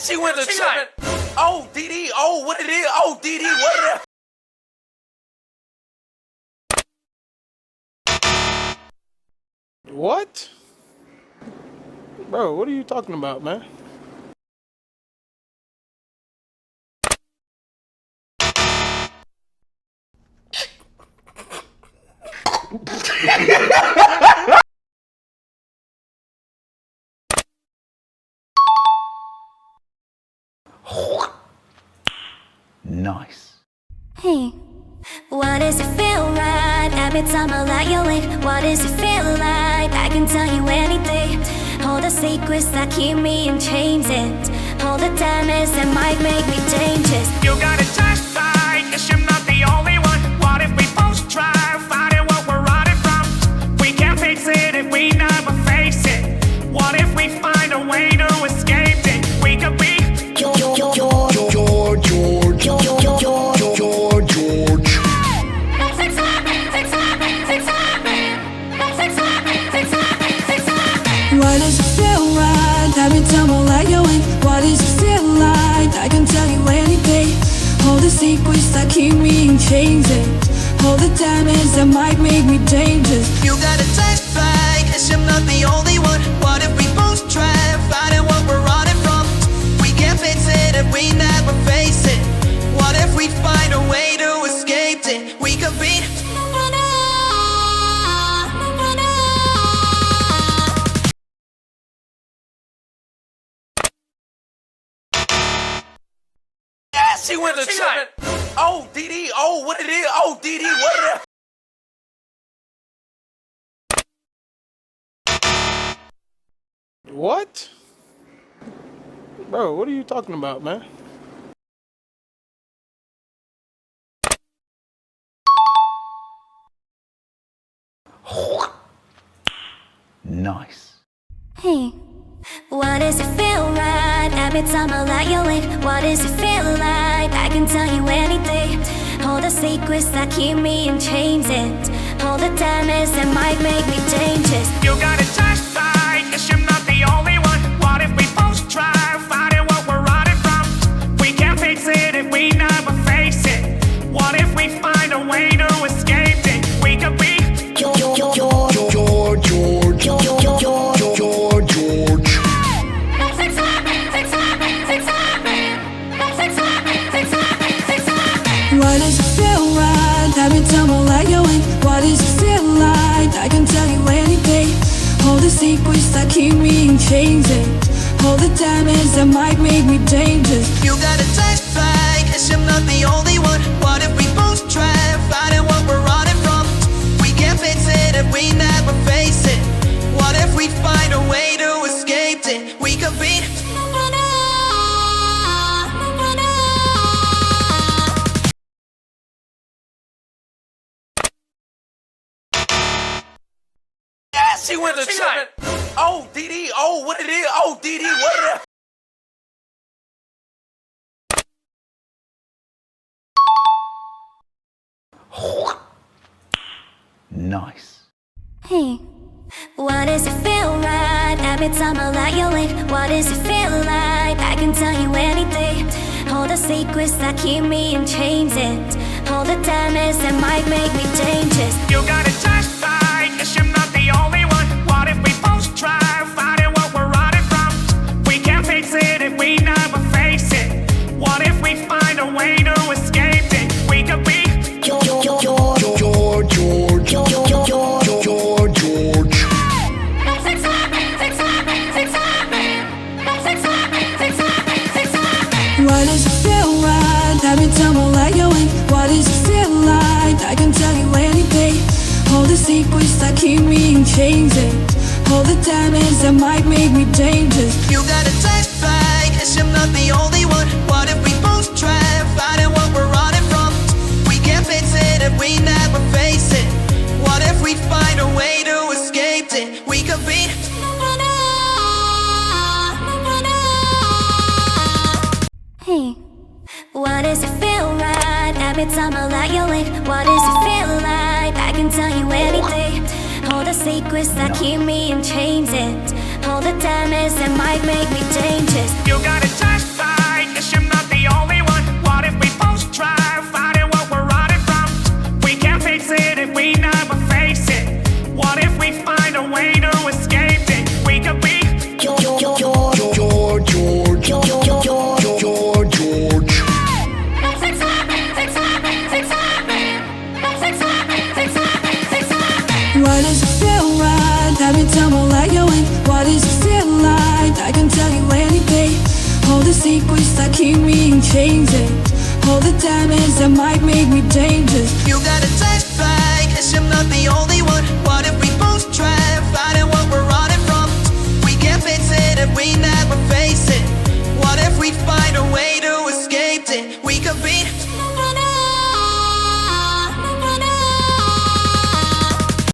She went to tripping. Oh, DD. Oh, what it is? Oh, DD. What it is? What? Bro, what are you talking about, man? Nice. Hey, why does it feel right every time I let you in? What does it feel like? I can tell you anything. All the secrets that keep me in chains, and all the damage that might make me dangerous. You gotta testify, 'cause you're not the only one. What if we both try finding what we're running from? We can't fix it if we never face it. What if we find a way to escape it? We could be Why does it feel right every time I let you in? What does it feel like? I can tell you anything. All the secrets that keep me in chains, and all the damage that might make me dangerous. You gotta testify, 'cause you're not the only one. What if we both try finding what we're running from? We can't fix it if we never face it. What if we find a way to escape it? We could be She went to tripping. Oh, DD. Oh, what it is? Oh, DD. What it is? What? Bro, what are you talking about, man? Nice. Hey, why does it feel right every time I let you in? What does it feel like? I can tell you anything. All the secrets that keep me in chains, and all the damage that might make me dangerous. You gotta testify, 'cause you're not the only one. What if we both try finding what we're running from? We can't fix it if we never face it. What if we find a way to escape it? We could be Why does it feel right every time I let you in? What does it feel like? I can tell you anything. All the secrets that keep me in chains, and all the damage that might make me dangerous. You gotta testify, 'cause you're not the only one. What if we both try finding what we're running from? We can't fix it if we never face it. What if we find a way to escape it? We could be She went to tripping. Oh, DD. Oh, what it is? Oh, DD. What it is? Nice. Hey, why does it feel right every time I let you in? What does it feel like? I can tell you anything. All the secrets that keep me in chains, and all the damage that might make me dangerous. You gotta testify, 'cause you're not the only one. What if we both try finding what we're running from? We can't fix it if we never face it. What if we find a way to escape it? We could be Why does it feel right every time I let you in? What does it feel like? I can tell you anything. All the secrets that keep me in chains, and all the damage that might make me dangerous. You gotta testify, 'cause you're not the only one. What if we both try finding what we're running from? We can't fix it if we never face it. What if we find a way to escape it? We could be Hey, why does it feel right every time I let you in? What does it feel like? I can tell you anything. All the secrets that keep me in chains, and All the damage that might make me dangerous. You gotta justify, 'cause you're not the only one. What if we both try fighting what we're running from? We can't fix it if we never face it. What if we find a way to escape it? We could be Why does it feel right every time I let you in? What does it feel like? I can tell you anything. All the secrets that keep me in chains, all the damage that might make me dangerous. You gotta testify, 'cause I'm not the only one. What if we both try fighting what we're running from? We can't fix it if we never face it. What if we find a way